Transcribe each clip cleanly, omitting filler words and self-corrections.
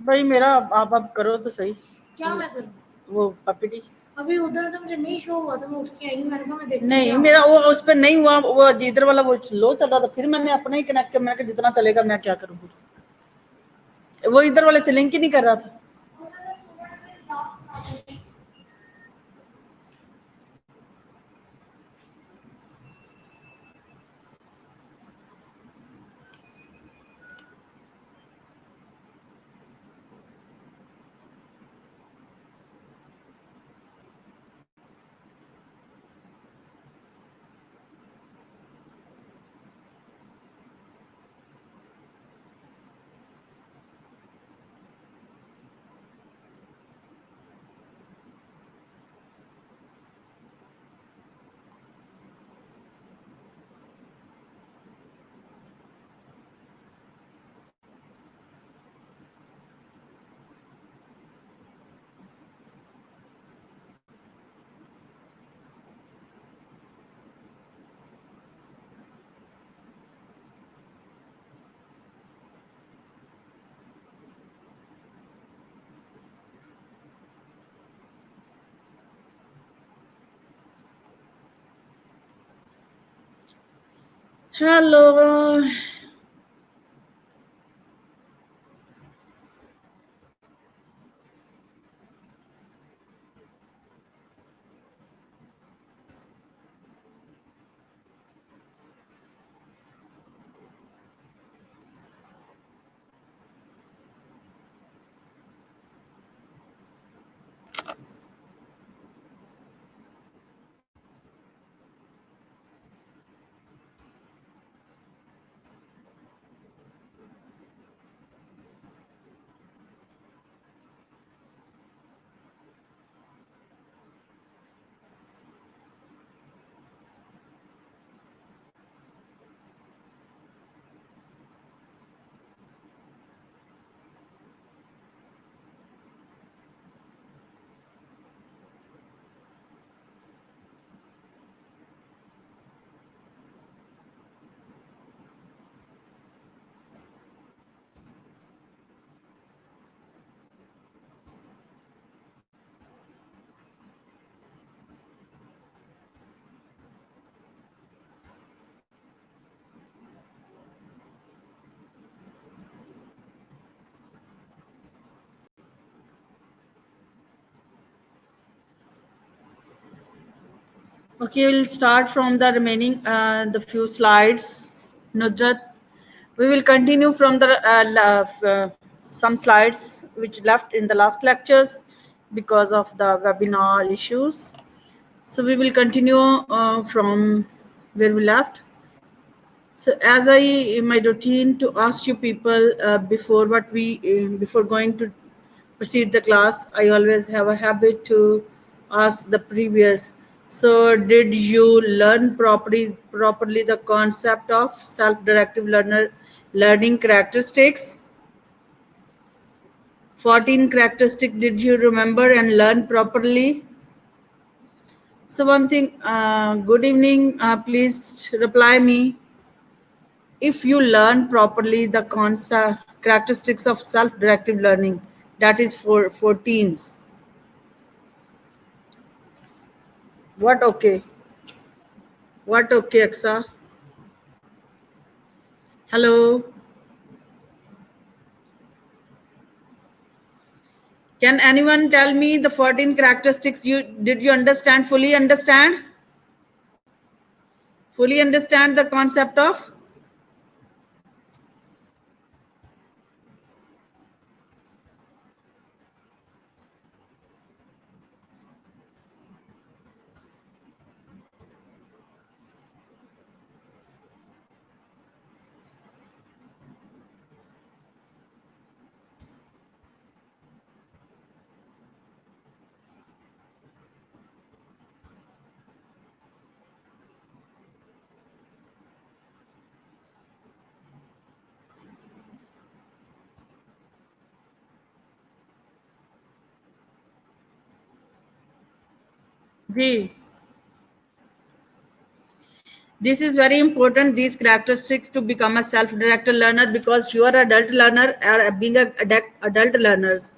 भाई मेरा आप करो तो सही। क्या मैं करूँ? वो पपीटी अभी उधर से मुझे नहीं शो हुआ था, मैं उठ के आई हूँ, मैंने कहा मैं देखती नहीं, क्या मेरा हुआ। वो उस पर नहीं हुआ, वो इधर वाला वो लो चल रहा था, फिर मैंने अपना ही कनेक्ट किया, मैंने कहा जितना चलेगा मैं क्या करूँ, वो इधर वाले से लिंक ही नहीं कर रहा था। Hello. Okay, we'll start from the remaining the few slides. Nudrat, we will continue from the some slides which left in the last lectures because of the webinar issues. So we will continue from where we left. So as my routine to ask you people before going to proceed the class, I always have a habit to ask the previous. So did you learn properly the concept of self-directive learning characteristics? 14 characteristics did you remember and learn properly? So one thing, good evening, please reply me. If you learn properly the concept characteristics of self-directive learning, that is for teens. What okay? What okay, Aksa? Hello. Can anyone tell me the 14 characteristics did you understand? Fully understand? Fully understand the concept of? जी This is very important, these characteristics, to become a self-directed learner, because you are adult learner or being a adult learners.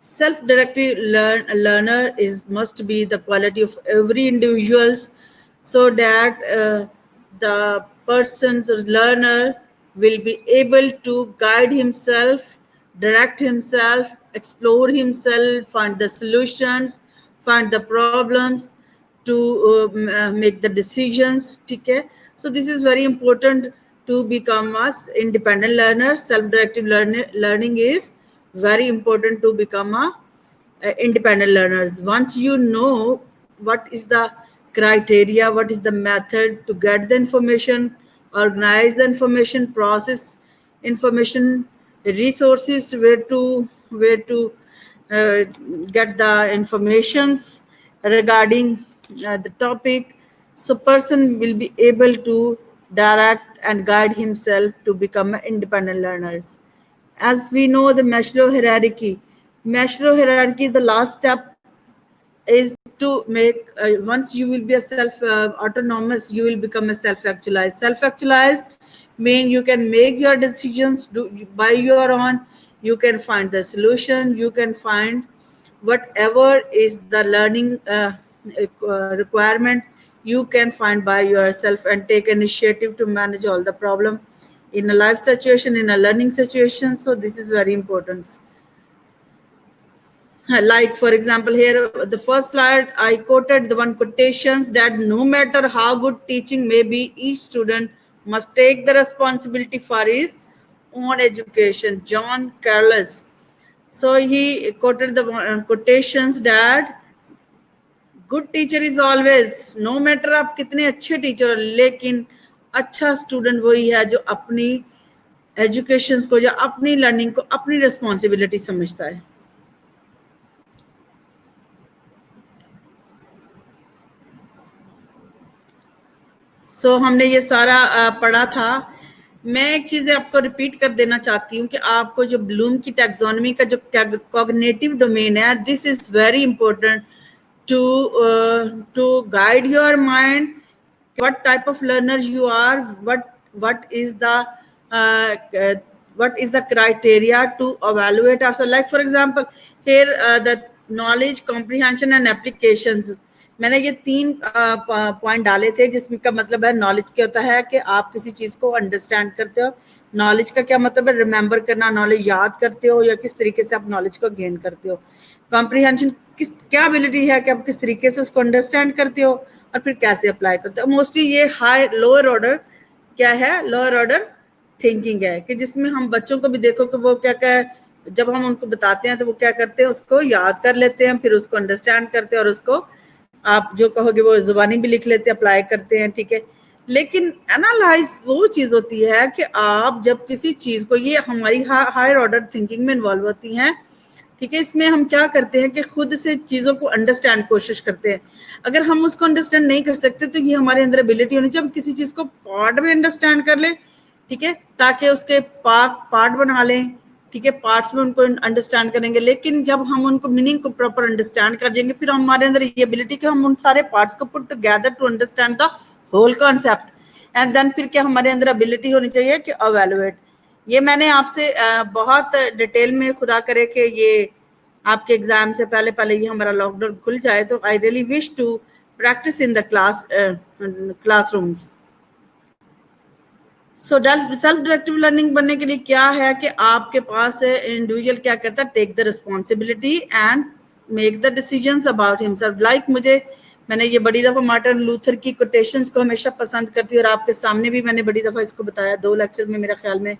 Self-directed learner is must be the quality of every individuals, so that the person's learner will be able to guide himself, direct himself, explore himself, find the solutions, find the problems, to make the decisions. ठीक है, so this is very important to become a independent learner. Self-directed learning is very important to become a independent learners. Once you know what is the criteria, what is the method to get the information, organize the information, process information, resources, where to get the informations regarding the topic, so person will be able to direct and guide himself to become independent learners. As we know, the Maslow hierarchy, the last step is to make, once you will be a self autonomous, you will become a self-actualized mean you can make your decisions by your own. You can find the solution, you can find whatever is the learning requirement, you can find by yourself and take initiative to manage all the problem in a life situation, in a learning situation. So this is very important. Like for example, here the first slide I quoted the one quotations that no matter how good teaching may be, each student must take the responsibility for his own education. John Carlos. So he quoted the quotations that good teacher is always, no matter आप कितने अच्छे teacher हो, लेकिन अच्छा student वही है जो अपनी एजुकेशन को या अपनी लर्निंग को अपनी रिस्पॉन्सिबिलिटी समझता है. सो हमने ये सारा पढ़ा था. मैं एक चीज आपको रिपीट कर देना चाहती हूँ कि आपको जो ब्लूम की टैक्सोनॉमी का जो कॉग्निटिव डोमेन है, this is very important to guide your mind what type of learner you are, what is the criteria to evaluate ourselves. Like for example here the knowledge, comprehension and applications, मैंने ये 3 point डाले थे, जिसमें का मतलब है knowledge क्या होता है कि आप किसी चीज को अंडरस्टैंड करते हो. नॉलेज का क्या मतलब है, रिमेंबर करना, नॉलेज याद करते हो या किस तरीके से आप नॉलेज को गेन करते हो. कॉम्प्रीहेंशन क्या एबिलिटी है कि आप किस तरीके से उसको अंडरस्टैंड करते हो और फिर कैसे अप्लाई करते हो. मोस्टली ये हाई लोअर ऑर्डर क्या है, लोअर ऑर्डर थिंकिंग है, कि जिसमें हम बच्चों को भी देखो कि वो क्या क्या जब हम उनको बताते हैं तो वो क्या करते हैं, उसको याद कर लेते हैं, फिर उसको अंडरस्टैंड करते हैं और उसको आप जो कहोगे वो जुबानी भी लिख लेते हैं, अप्लाई करते हैं. ठीक है, लेकिन एनालाइज वो चीज होती है कि आप जब किसी चीज को, ये हमारी हायर ऑर्डर थिंकिंग में इन्वॉल्व होती हैं. ठीक है, इसमें हम क्या करते हैं कि खुद से चीजों को अंडरस्टैंड कोशिश करते हैं. अगर हम उसको अंडरस्टैंड नहीं कर सकते तो ये हमारे अंदर एबिलिटी होनी चाहिए, हम किसी चीज को पार्ट में अंडरस्टैंड कर लें. ठीक है, ताकि उसके पार्ट बना लें. ठीक है, पार्ट्स में उनको अंडरस्टैंड करेंगे, लेकिन जब हम उनको मीनिंग को प्रॉपर अंडरस्टैंड कर देंगे, फिर हमारे अंदर ये एबिलिटी कि हम उन सारे पार्ट्स को put together to understand the whole concept, and then फिर क्या हमारे अंदर एबिलिटी होनी चाहिए कि एवेलुएट. ये मैंने आपसे बहुत डिटेल में, खुदा करे कि ये आपके एग्जाम से पहले ये हमारा लॉकडाउन खुल जाए, तो I really wish to practice in the classrooms. So self directive learning बनने के लिए क्या है कि आपके पास इंडिविजुअल क्या करता है, take the responsibility and make the decisions about himself. Like मैंने ये बड़ी दफा मार्टिन लूथर की कोटेशंस को हमेशा पसंद करती हूँ, और आपके सामने भी मैंने बड़ी दफा इसको बताया 2 लेक्चर में. मेरा ख्याल में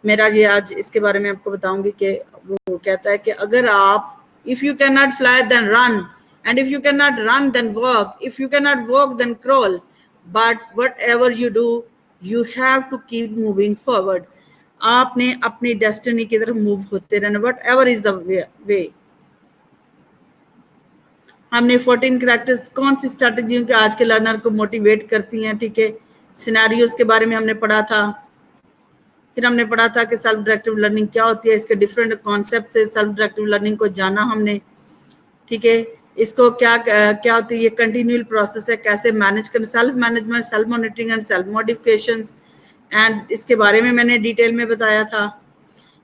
मेरा ये आज इसके बारे में आपको बताऊंगी कि वो कहता है कि अगर आप, if you can not fly then run, and if you can not run then walk, if you can not walk then crawl, but whatever you do you have to keep moving forward. आपने अपनी destiny की तरफ move होते रहना, whatever is the way. हमने 14 characters, कौन सी strategy के आज के लर्नर को मोटिवेट करती हैं. ठीक है, सिनेरियोज के बारे में हमने पढ़ा था. फिर हमने पढ़ा था कि सेल्फ डायरेक्टिव लर्निंग क्या होती है, इसके डिफरेंट कॉन्सेप्ट से सेल्फ डायरेक्टिव लर्निंग को जाना हमने. ठीक है, इसको क्या क्या होती है, ये कंटिन्यूअल प्रोसेस है, कैसे मैनेज करना, self management, self monitoring and self modifications, and इसके बारे में मैंने डिटेल में बताया था,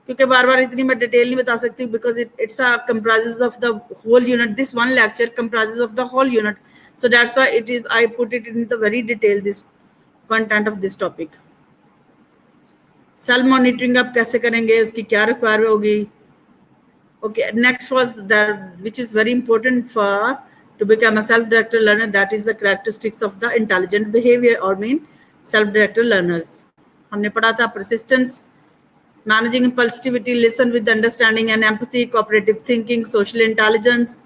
क्योंकि बार बार इतनी मैं डिटेल नहीं बता सकती because it's comprises of the whole unit. This one lecture comprises of the whole unit, so that's why it is I put it in the very detail, this content of this topic. Self monitoring आप कैसे करेंगे, उसकी क्या requirement होगी. Okay, next was that which is very important for to become a self-directed learner, that is the characteristics of the intelligent behavior or mean self-directed learners. हमने पढ़ा था persistence, managing impulsivity, listen with understanding and empathy, cooperative thinking, social intelligence,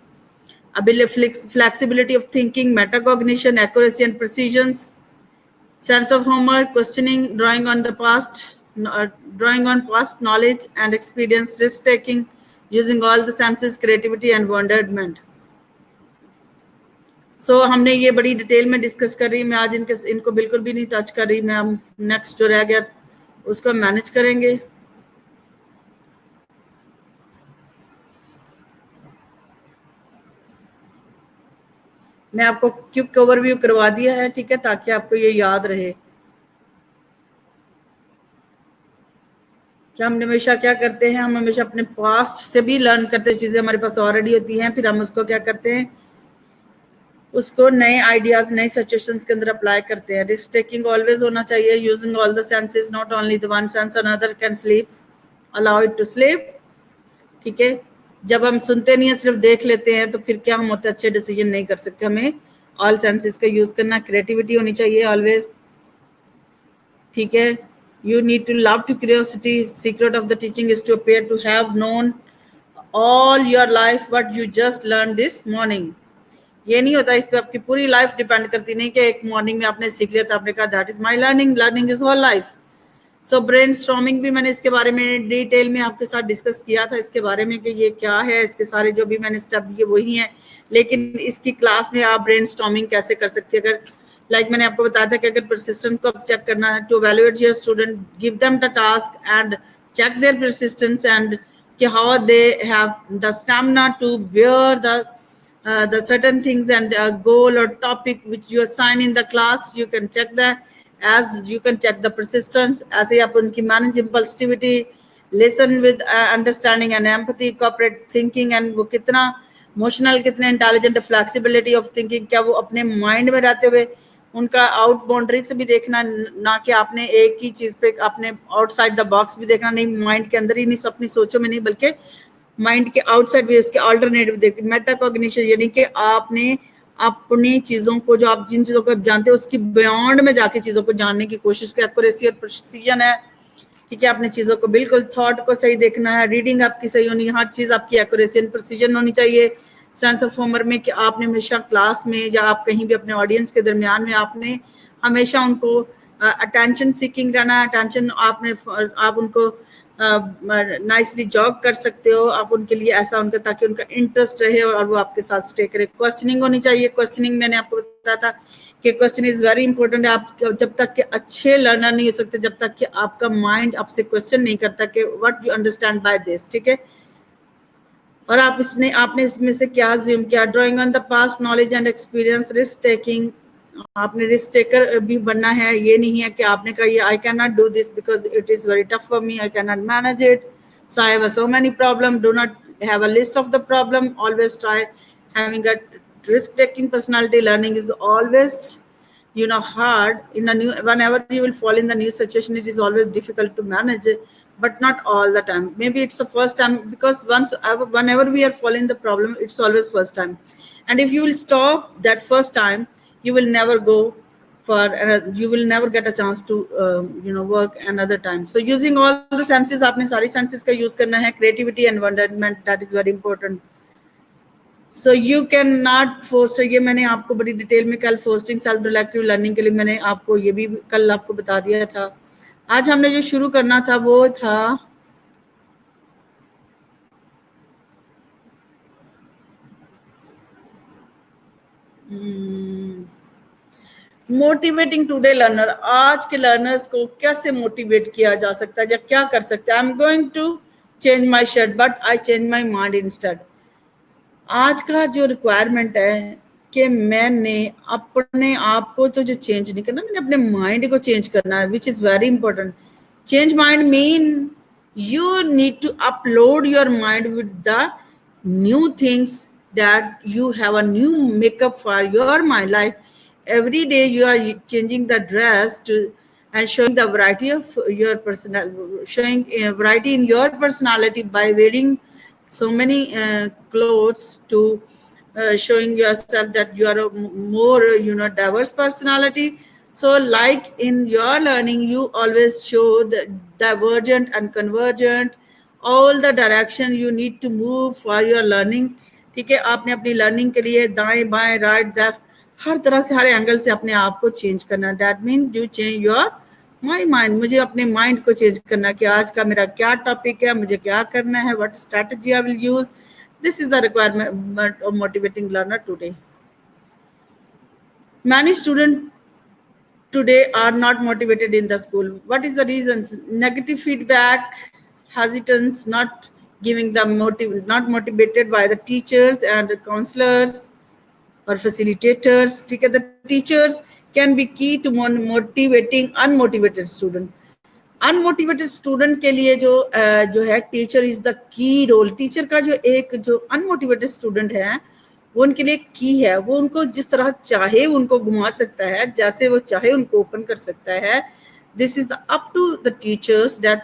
ability, flexibility of thinking, metacognition, accuracy and precision, sense of humor, questioning, drawing on past knowledge and experience, risk taking, using all the senses, creativity and wonderment. So हमने ये बड़ी detail में discuss कर रही, मैं आज इनको बिल्कुल भी नहीं टच कर रही, मैं हम नेक्स्ट जो रह गया उसको मैनेज करेंगे. मैं आपको क्विक ओवरव्यू करवा दिया है, ठीक है, ताकि आपको ये याद रहे कि हम हमेशा क्या करते हैं, हम हमेशा अपने पास्ट से भी लर्न करते हैं, चीजें हमारे पास ऑलरेडी होती हैं, फिर हम उसको क्या करते हैं, उसको नए आइडियाज, नए सिचुएशंस के अंदर अप्लाई करते हैं. रिस्क टेकिंग ऑलवेज होना चाहिए, using all the senses, not only the one sense, another can sleep, allow it to sleep. ठीक है, जब हम सुनते नहीं है, सिर्फ देख लेते हैं, तो फिर क्या हम होते अच्छे डिसीजन नहीं कर सकते. हमें ऑल सेंसेस का यूज करना, क्रिएटिविटी होनी चाहिए ऑलवेज. ठीक है, you need to love to curiosity. Secret of the teaching is to appear to have known all your life what you just learned this morning. ये नहीं होता, इस पे आपकी पूरी लाइफ डिपेंड करती नहीं कि एक मॉर्निंग में आपने सीख लिया तो आपने कहा that is my learning. Learning is whole life. So brainstorming भी मैंने इसके बारे में डिटेल में आपके साथ डिस्कस किया था, इसके बारे में कि ये क्या है, इसके सारे जो भी मैंने स्टेप दिए वही हैं, लेकिन इसकी क्लास में आप ब्रेनस्टॉर्मिंग कैसे कर सकते हैं. अगर लाइक मैंने आपको बताया था कि अगर परसिस्टेंस को चेक करना है, to evaluate your student, give them the task and check their persistence and कि how they have the stamina to bear the certain things and goal or topic which you assign in the class. You can check that, as you can check the persistence, ऐसे आप उनकी manage impulsivity, listen with understanding and empathy, cooperate thinking, and वो कितना emotional, कितने intelligent, flexibility of thinking, क्या वो अपने mind में रहते हुए उनका आउट बाउंड्री से भी देखना, ना कि आपने एक ही चीज पे आपने आउटसाइड द बॉक्स भी देखना, नहीं माइंड के अंदर ही नहीं, अपनी सोचों में नहीं, बल्कि माइंड के आउटसाइड भी उसके अल्टरनेटिव देखते. मेटाकॉग्निशन यानी कि आपने अपनी चीजों को, जो आप जिन चीजों को जानते हो उसकी बियॉन्ड में जाके चीजों को जानने की कोशिश की. एक्यूरेसी और प्रिसीजन है, ठीक है, आपने चीजों को बिल्कुल थॉट को सही देखना है, रीडिंग आपकी सही होनी, हर चीज आपकी एक्यूरेसी एंड प्रिसीजन होनी चाहिए. सेंस ऑफ ह्यूमर में कि आपने हमेशा क्लास में या आप कहीं भी अपने ऑडियंस के दरमियान में आपने हमेशा उनको अटेंशन सीकिंग रहना है. अटेंशन आप उनको नाइसली जॉग कर सकते हो, आप उनके लिए ऐसा उनका, ताकि उनका इंटरेस्ट रहे और वो आपके साथ स्टे करे. क्वेश्चनिंग होनी चाहिए. क्वेश्चनिंग मैंने आपको बताया था कि क्वेश्चन इज वेरी इंपॉर्टेंट. आप जब तक के अच्छे लर्नर नहीं हो सकते जब तक कि आपका माइंड आपसे क्वेश्चन नहीं करता कि what you understand by this. ठीक है, और आपने इसमें से क्या ज्यूम किया. Drawing on the past knowledge and experience, risk taking, आपने रिस्क टेकर भी बनना है. ये नहीं है कि आपने कहा ये I can not do this because it is very tough for me, I can not manage it, so I have so many problem. Do not have a list of the problem, always try having a risk taking personality. Learning is always hard in a new, whenever you will fall in the new situation, it is always difficult to manage it, but not all the time. Maybe it's the first time, because whenever we are falling the problem, it's always first time, and if you will stop that first time, you will never go for you will never get a chance to work another time. So using all the senses, आपने सारी senses का use करना है. Creativity and wonderment, that is very important. So you can not foster, ये मैंने आपको बड़ी detail में कल फोस्टिंग सेल्फ रिलेक्टिव लर्निंग के लिए मैंने आपको ये भी कल आपको बता दिया था. आज हमने जो शुरू करना था वो था मोटिवेटिंग टुडे लर्नर. आज के लर्नर्स को कैसे मोटिवेट किया जा सकता है या क्या कर सकते हैं. I am going to change my shirt but I change my mind instead. आज का जो रिक्वायरमेंट है कि मैंने अपने आप को तो जो चेंज नहीं करना, मैंने अपने माइंड को चेंज करना है, which is very important. Change mind mean you need to upload your mind with the new things, that you have a new makeup for your mind. Like every day you are changing the dress to and showing the variety of your personal, showing variety in your personality by wearing so many clothes to showing yourself that you are a more diverse personality. So like in your learning you always show the divergent and convergent, all the direction you need to move for your learning. ठीक है, आपने अपनी learning के लिए दाएं बाएं right left her तरह से हर एंगल से अपने आप को चेंज करना. That mean you change your my mind. मुझे अपने माइंड को चेंज करना कि आज का मेरा क्या टॉपिक है, मुझे क्या करना है, what strategy I will use. This is the requirement of motivating learner today. Many students today are not motivated in the school. What is the reasons? Negative feedback, hesitance, not giving them not motivated by the teachers and the counselors or facilitators. ठीक है, the teachers can be key to motivating unmotivated student. Unmotivated student के लिए जो है teacher is the key role. Teacher का जो एक जो अनमोटिवेटेड स्टूडेंट है वो उनके लिए की है. वो उनको जिस तरह चाहे उनको घुमा सकता है, जैसे वो चाहे उनको ओपन कर सकता है. This is the up to the teachers that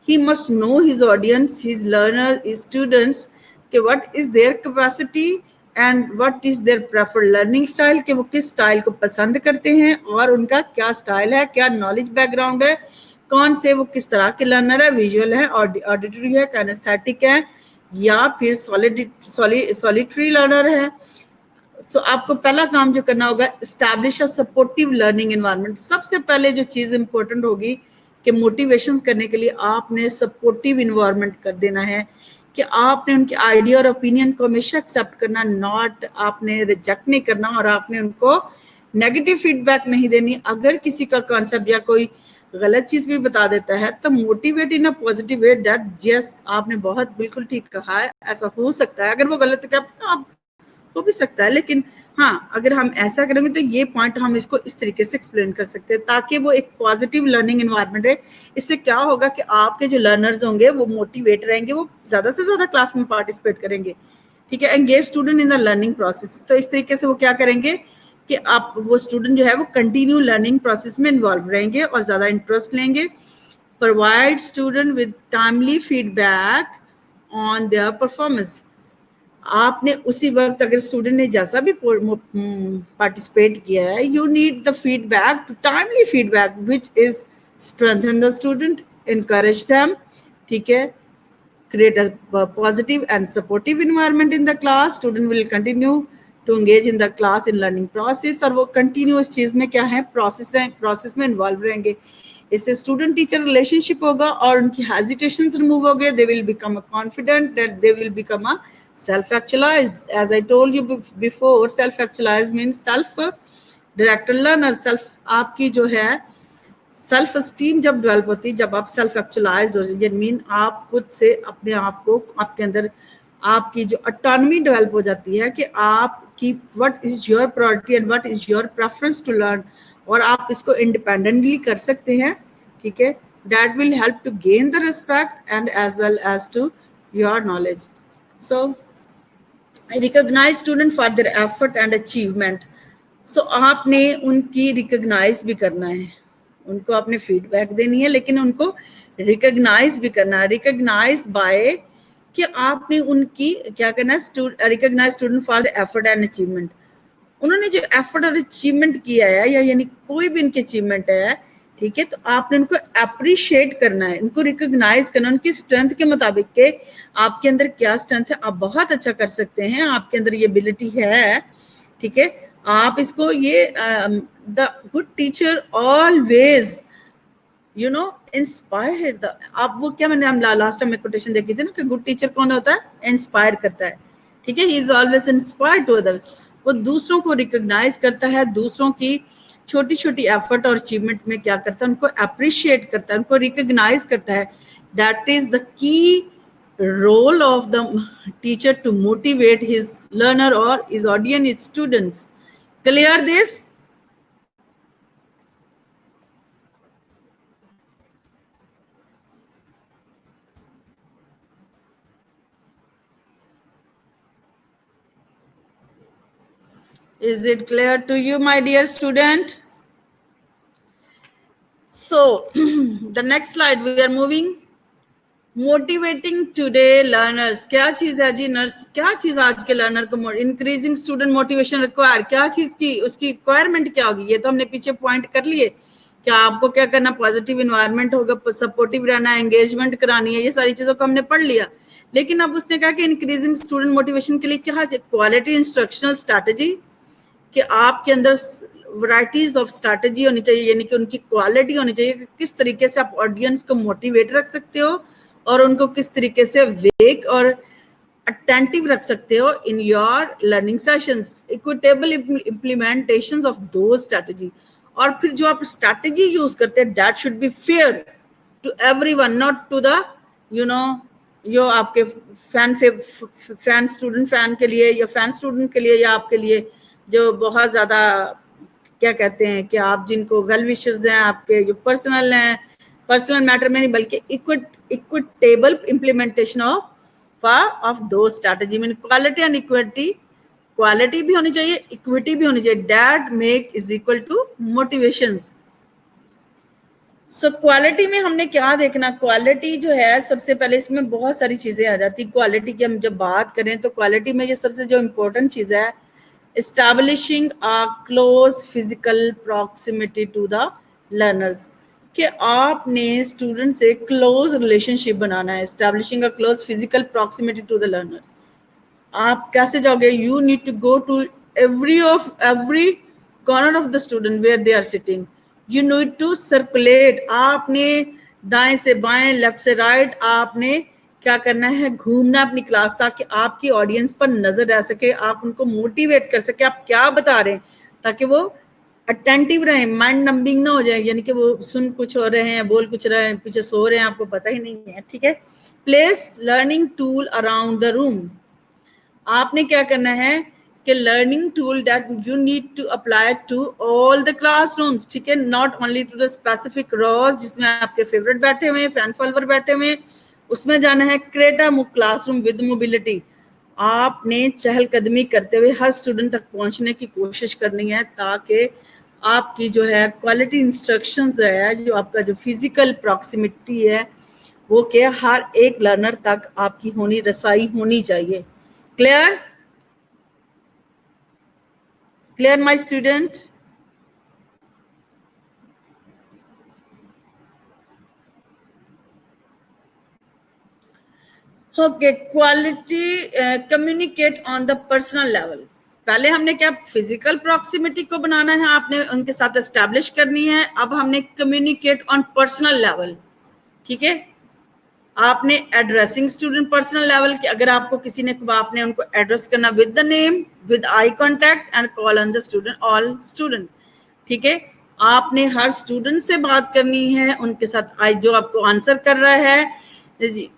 he must know his audience, his learner, his students कि what is their capacity and what is their preferred learning style, कि वो किस स्टाइल को पसंद करते हैं और उनका क्या स्टाइल है, क्या नॉलेज बैकग्राउंड है, कौन से वो किस तरह के लर्नर है, विजुअल है, ऑडिटरी है, काइनेस्थेटिक है, या फिर सॉलिटरी लर्नर है. तो आपको पहला काम जो करना होगा, establish a supportive learning environment. सबसे पहले जो चीज इंपॉर्टेंट होगी कि मोटिवेशन करने के लिए आपने सपोर्टिव इन्वायरमेंट कर देना है, कि आपने उनके आइडिया और ओपिनियन को हमेशा एक्सेप्ट करना, नॉट आपने रिजेक्ट नहीं करना, और आपने उनको नेगेटिव फीडबैक नहीं देनी. अगर किसी का कॉन्सेप्ट या कोई गलत चीज भी बता देता है तो motivate in a positive way that yes आपने बहुत बिल्कुल ठीक कहा है, ऐसा हो सकता है. अगर वो गलत है आप हो भी सकता है, लेकिन हाँ अगर हम ऐसा करेंगे तो ये पॉइंट हम इसको इस तरीके से एक्सप्लेन कर सकते हैं ताकि वो एक पॉजिटिव लर्निंग एनवायरनमेंट है. इससे क्या होगा कि आपके जो लर्नर्स होंगे वो मोटिवेट रहेंगे, वो ज्यादा से ज्यादा क्लास में पार्टिसिपेट करेंगे. ठीक है, engage student in the learning process. तो इस तरीके से वो क्या करेंगे कि आप वो स्टूडेंट जो है वो कंटिन्यू लर्निंग प्रोसेस में इन्वॉल्व रहेंगे और ज्यादा इंटरेस्ट लेंगे. Provide student with timely feedback on their performance. आपने उसी वक्त अगर स्टूडेंट ने जैसा भी पार्टिसिपेट किया है, you need the feedback to timely feedback which is strengthen the student, encourage them. ठीक है, create a positive and supportive environment in the class. Student will continue to engage in the class in learning process, और वो continuous चीज में क्या है process में involve रहेंगे. इससे स्टूडेंट टीचर रिलेशनशिप होगा और उनकी हेजिटेशंस रिमूव हो गए. They will become a confident, that they will become a self actualised. As I told you before, self actualised means self directed learner. Self आपकी जो है सेल्फ एस्टीम जब develop होती है, जब आप सेल्फ एक्चुअलाइज्ड हो जाए, मीन आप खुद से अपने आप को, आपके अंदर आपकी जो ऑटोनॉमी डेवलप हो जाती है कि आपकी what is your priority and what is your preference to learn, और आप इसको इंडिपेंडेंटली कर सकते हैं. ठीक है, that will help to gain the respect and as well as to your knowledge. So recognise student for their effort and achievement. So आपने उनकी रिकॉग्नाइज भी करना है, उनको आपने फीडबैक देनी है, लेकिन उनको रिकॉग्नाइज भी करना है. रिकॉग्नाइज बाय कि आपने उनकी क्या करना है, recognise student for the effort and achievement. उन्होंने जो एफर्ट और अचीवमेंट किया है, या यानी कोई भी इनकी अचीवमेंट है, ठीक है, तो आपने उनको अप्रिशिएट करना है, उनको रिकॉग्नाइज करना, उनकी स्ट्रेंथ के मुताबिक के आपके अंदर क्या स्ट्रेंथ है, आप बहुत अच्छा कर सकते हैं, आपके अंदर ये एबिलिटी है. ठीक है, आप इसको ये the good teacher always inspire the, आप वो क्या मैंने हम लास्ट टाइम में कोटेशन देखी थी ना कि गुड टीचर कौन होता है, इंस्पायर करता है. ठीक है, he is always inspire to others. वो दूसरों को रिकॉग्नाइज करता है, दूसरों की छोटी छोटी एफर्ट और अचीवमेंट में क्या करता है, उनको अप्रिशिएट करता है, उनको रिकॉग्नाइज करता है. दैट इज द की role of the teacher to motivate his learner or his audience, his students. Clear this? Is it clear to you, my dear student? So the next slide we are moving. Motivating today learners, क्या चीज है जी nurse, क्या चीज आज के learner को increasing student motivation require, क्या चीज की उसकी रिक्वायरमेंट क्या होगी, ये तो हमने पीछे पॉइंट कर लिए। क्या आपको क्या करना, पॉजिटिव इन्वायरमेंट होगा, सपोर्टिव रहना है, एंगेजमेंट करानी है, ये सारी चीजों को हमने पढ़ लिया। लेकिन अब उसने कहा कि इंक्रीजिंग स्टूडेंट मोटिवेशन के लिए क्या क्वालिटी इंस्ट्रक्शनल स्ट्रैटेजी, कि आपके अंदर वैरायटीज ऑफ स्ट्रैटेजी होनी चाहिए, यानी कि उनकी क्वालिटी होनी चाहिए कि किस तरीके से आप ऑडियंस को मोटिवेट रख सकते हो और उनको किस तरीके से वेक और अटेंटिव रख सकते हो in your learning sessions, equitable implementations of the strategy. और फिर जो आप स्ट्रैटेजी यूज करते हैं that should be fair to everyone, not to the जो आपके फैन स्टूडेंट फैन के लिए या फैन स्टूडेंट के लिए, या आपके लिए जो बहुत ज्यादा क्या कहते हैं कि आप जिनको वेल विशर्स हैं, आपके जो पर्सनल हैं, पर्सनल मैटर में नहीं बल्कि equitable implementation of the strategy mean quality and equity. Quality भी होनी चाहिए, इक्विटी भी होनी चाहिए, that make is equal to motivations. So quality में हमने क्या देखना, क्वालिटी जो है सबसे पहले इसमें बहुत सारी चीजें आ जाती। क्वालिटी की हम जब बात करें तो क्वालिटी में ये सबसे जो इम्पोर्टेंट चीज है, establishing a close physical proximity to the learners, कि आपने स्टूडेंट से क्लोज रिलेशनशिप बनाना है। Establishing a close physical proximity to the learners, आप कैसे जाओगे, you need to go to every corner of the student where they are sitting, you need to circulate, आपने दाएं से बाएं, लेफ्ट से राइट, आपने क्या करना है, घूमना अपनी क्लास ताकि आपकी ऑडियंस पर नजर रह सके, आप उनको मोटिवेट कर सके आप क्या बता रहे हैं, ताकि वो अटेंटिव रहे, माइंड नंबिंग ना हो जाए, यानी कि वो सुन कुछ हो रहे हैं, बोल कुछ रहे हैं, पीछे सो रहे हैं, आपको पता ही नहीं है। ठीक है, place learning tool around the room, आपने क्या करना है कि learning tool that you need to apply to all the classrooms, ठीक है, not only to the specific rooms जिसमें आपके फेवरेट बैठे हुए, फैन फॉलोअर बैठे हुए, उसमें जाना है। Create a classroom with mobility, आपने चहलकदमी करते हुए हर स्टूडेंट तक पहुंचने की कोशिश करनी है, ताकि आपकी जो है क्वालिटी इंस्ट्रक्शंस है, जो आपका जो फिजिकल प्रॉक्सिमिटी है, वो क्या हर एक लर्नर तक आपकी होनी, रसाई होनी चाहिए। Clear, clear my student? Okay, quality communicate on the personal level, पहले हमने क्या फिजिकल प्रॉक्सिमिटी को बनाना है, आपने उनके साथ एस्टैब्लिश करनी है। अब हमने कम्युनिकेट ऑन पर्सनल लेवल, ठीक है, आपने एड्रेसिंग स्टूडेंट पर्सनल लेवल की, अगर आपको किसी ने, आपने उनको एड्रेस करना with the name, with eye contact and call on the student, all student, ठीक है, आपने हर स्टूडेंट से बात करनी है, उनके साथ आई जो आपको आंसर कर रहा है जी,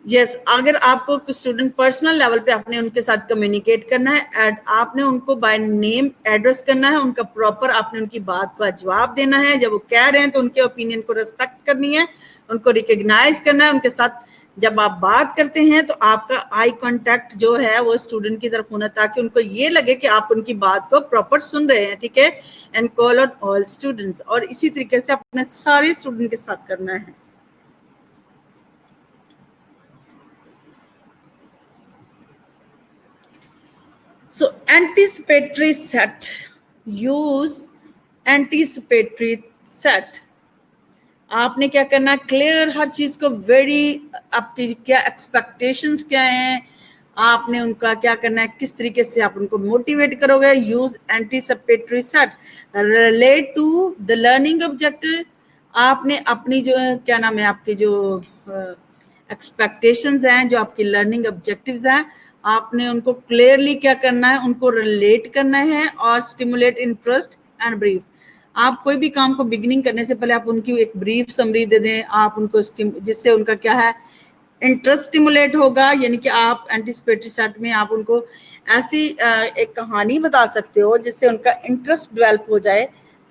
यस अगर आपको स्टूडेंट पर्सनल लेवल पे आपने उनके साथ कम्युनिकेट करना है, एंड आपने उनको बाय नेम एड्रेस करना है, उनका प्रॉपर आपने उनकी बात का जवाब देना है, जब वो कह रहे हैं तो उनके ओपिनियन को रिस्पेक्ट करनी है, उनको रिकॉग्नाइज करना है, उनके साथ जब आप बात करते हैं तो आपका आई कांटेक्ट जो है वो स्टूडेंट की तरफ होना, ताकि उनको ये लगे कि आप उनकी बात को प्रॉपर सुन रहे हैं, ठीक है, and call on all students, और इसी तरीके से अपने सारे स्टूडेंट के साथ करना है। So anticipatory set, use anticipatory set, आपने क्या करना, क्लियर हर चीज को, वेरी आपकी क्या एक्सपेक्टेशंस क्या हैं, आपने उनका क्या करना है, किस तरीके से आप उनको मोटिवेट करोगे। Use anticipatory set, relate to the learning objective, आपने अपनी जो क्या नाम है, आपकी जो एक्सपेक्टेशंस हैं, जो आपकी लर्निंग ऑब्जेक्टिव्स हैं, आपने उनको क्लियरली क्या करना है, उनको रिलेट करना है और स्टिमुलेट इंटरेस्ट एंड ब्रीफ। आप कोई भी काम को बिगिनिंग करने से पहले आप उनकी एक ब्रीफ समरी दे दें, आप उनको जिससे उनका क्या है, इंटरेस्ट स्टिमुलेट होगा, यानी कि आप एंटिसिपेटरी सेट में आप उनको ऐसी एक कहानी बता सकते हो जिससे उनका इंटरेस्ट डेवलप हो जाए,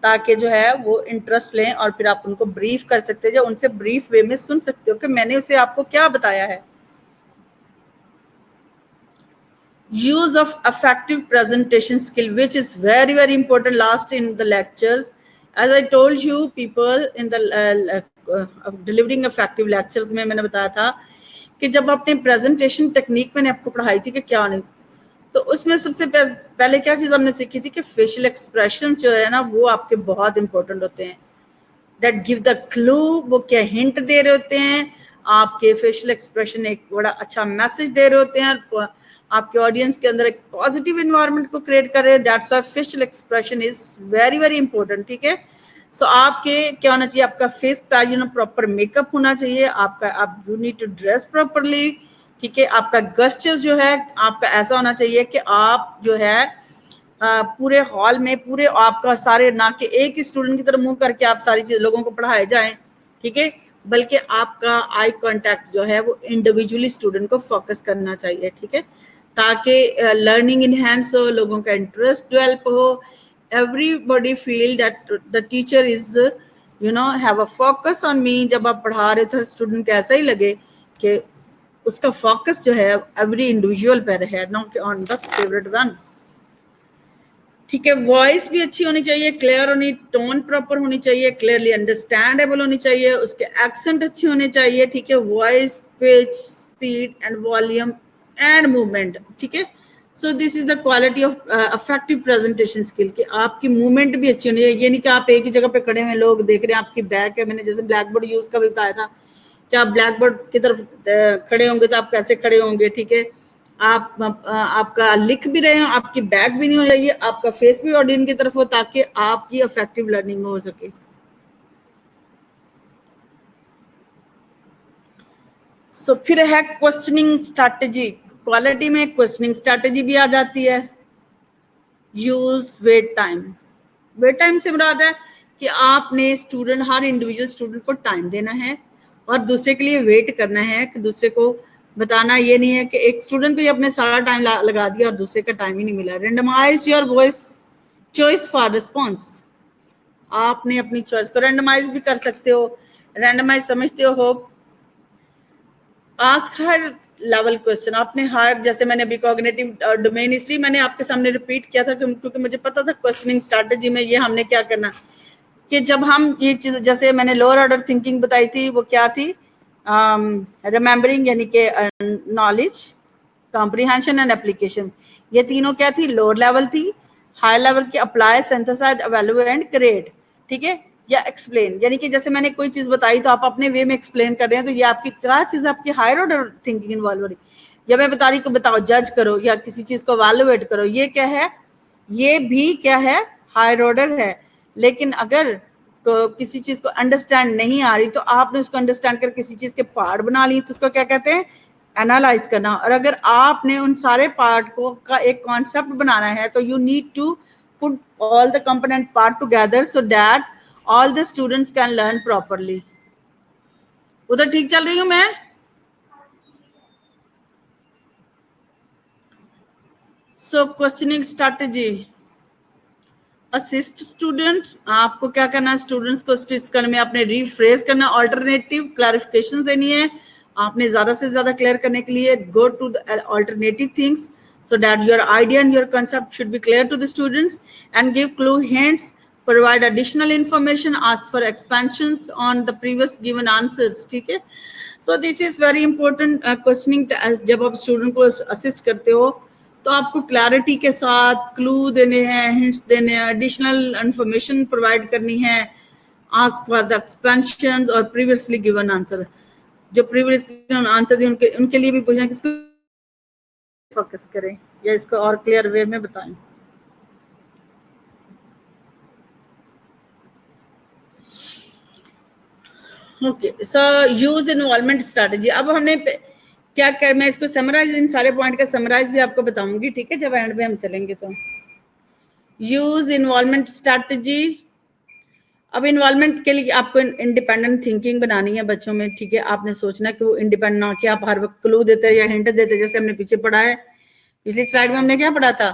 ताकि जो है वो इंटरेस्ट लें, और फिर आप उनको ब्रीफ कर सकते हो, जो उनसे ब्रीफ वे में सुन सकते हो कि मैंने उसे आपको क्या बताया है। Use of effective presentation skill, which is very very important last in the lectures. As I told you people in the delivering effective lectures में मैंने बताया था कि जब आपने प्रेजेंटेशन टेक्निक मैंने आपको पढ़ाई थी कि क्या नहीं, तो उसमें सबसे पहले क्या चीज हमने सीखी थी कि फेशियल एक्सप्रेशन जो है ना वो आपके बहुत इंपॉर्टेंट होते हैं। दैट गिव द क्लू, वो क्या हिंट दे रहे होते हैं, आपके फेशियल एक्सप्रेशन एक बड़ा अच्छा मैसेज दे रहे होते हैं, आपके ऑडियंस के अंदर एक पॉजिटिव एनवायरनमेंट को क्रिएट कर रहे हैं। That's why facial expression is very very important, ठीक है। सो आपके क्या होना चाहिए, आपका फेस पे यू नो प्रॉपर मेकअप होना चाहिए, आपका आप you need to dress properly, ठीक है। आपका गस्चर्स जो है आपका ऐसा होना चाहिए कि आप जो है पूरे हॉल में पूरे आपका सारे ना कि एक ही स्टूडेंट की तरफ मुंह करके आप सारी चीज लोगों को पढ़ाए जाएं, ठीक है, बल्कि आपका आई कांटेक्ट जो है वो इंडिविजुअली स्टूडेंट को फोकस करना चाहिए, ठीक है, ताकि लर्निंग इनहेंस हो, लोगों का इंटरेस्ट डेवलप हो, everybody feel that the teacher is you know have a focus on me. जब आप पढ़ा रहे थे स्टूडेंट को ऐसा ही लगे कि उसका फोकस जो है एवरी इंडिविजुअल पर है, not on the favourite one, ठीक है। वॉइस भी अच्छी होनी चाहिए, क्लियर होनी, टोन प्रॉपर होनी चाहिए, क्लियरली अंडरस्टैंडेबल होनी चाहिए, उसके एक्सेंट अच्छे होने चाहिए, ठीक है। Voice, pitch, speed and volume and movement, ठीक है। So this is the quality of affective presentation skill, कि आपकी मूवमेंट भी अच्छी होनी चाहिए। ये नहीं कि आप एक ही जगह पे खड़े हुए लोग देख रहे हैं, आपकी बैक है, मैंने जैसे ब्लैक बोर्ड यूज का भी बताया था कि आप ब्लैक बोर्ड की तरफ खड़े होंगे तो आप कैसे खड़े होंगे, ठीक है। आप आपका लिख भी रहे हो, आपकी बैक भी नहीं हो जाइए, आपका फेस भी ऑडियंस की तरफ हो, ताकि आपकी इफेक्टिव लर्निंग हो सके। सो फिर है क्वेश्चनिंग स्ट्रैटेजी, क्वालिटी में क्वेश्चनिंग स्ट्रैटेजी भी आ जाती है। Use wait time, wait time से मुराद है कि आपने स्टूडेंट, हर इंडिविजुअल स्टूडेंट को टाइम देना है और दूसरे के लिए वेट करना है, कि दूसरे को बताना ये नहीं है कि एक स्टूडेंट को ही अपने सारा टाइम लगा दिया और दूसरे का टाइम ही नहीं मिला। Randomise your voice choice for response, आपने अपनी चॉइस को रेंडमाइज भी कर सकते हो। रेंडमाइज समझते हो, hope ask her level question, आपने हर, जैसे मैंने अभी कॉग्निटिव डोमेन इसलिए मैंने आपके सामने रिपीट किया था क्योंकि मुझे पता था क्वेश्चनिंग स्ट्रैटेजी में ये हमने क्या करना, कि जब हम ये चीज, जैसे मैंने लोअर ऑर्डर थिंकिंग बताई थी, वो क्या थी, रिमेम्बरिंग यानी कि नॉलेज, कॉम्प्रिहेंशन एंड एप्लीकेशन, ये तीनों क्या थी, लोअर लेवल थी। हाई लेवल की apply, synthesise, evaluate and create, ठीक है, या एक्सप्लेन, यानी कि जैसे मैंने कोई चीज बताई तो आप अपने वे में एक्सप्लेन कर रहे हैं, तो ये आपकी क्या चीज, आपकी हायर ऑर्डर थिंकिंग इन्वॉल्व हो रही। या मैं बता रही को बताओ, जज करो या किसी चीज को इवैल्यूएट करो, ये क्या है, ये भी क्या है, हायर ऑर्डर है। लेकिन अगर किसी चीज को अंडरस्टैंड नहीं आ रही तो आपने उसको अंडरस्टैंड कर किसी चीज के पार्ट बना ली, तो उसको क्या कहते हैं, एनालाइज करना। और अगर आपने उन सारे पार्ट को का एक कॉन्सेप्ट बनाना है तो you need to put all the component part together so that all the students can learn properly. उधर ठीक चल रही हूँ मैं? So questioning strategy, assist student, आपको क्या करना है, स्टूडेंट्स को असिस्ट करने में आपने रीफ्रेज करना, ऑल्टरनेटिव क्लैरिफिकेशन देनी है, आपने ज्यादा से ज्यादा क्लियर करने के लिए go to the alternative things so that your idea and your concept should be clear to the students, and give clue hints, provide additional information, ask for expansions on the previous given answers, ठीक है। so this is very important questioning जब आप student को assist करते हो तो आपको clarity के साथ क्लू देने हैं, हिंट्स देने हैं, एडिशनल इंफॉर्मेशन प्रोवाइड करनी है, आस्क फॉर द एक्सपेंशंस और प्रीवियसली गिवन आंसर, जो प्रीवियसली आंसर दिए उनके लिए भी पूछना किसको फोकस करें या इसको और क्लियर वे में बताएं। ओके, सो यूज इन्वॉल्वमेंट स्ट्रैटेजी, अब हमने क्या कर, मैं इसको समराइज, इन सारे पॉइंट का समराइज भी आपको बताऊंगी, ठीक है, जब एंड में हम चलेंगे तो। यूज इन्वॉल्वमेंट स्ट्रैटेजी, अब इन्वॉल्वमेंट के लिए आपको इंडिपेंडेंट थिंकिंग बनानी है बच्चों में, ठीक है। आपने सोचना कि वो इंडिपेंडेंट ना, कि आप हर वक्त क्लू देते या हिंट देते, जैसे हमने पीछे पढ़ा है, पिछली स्लाइड में हमने क्या पढ़ा था,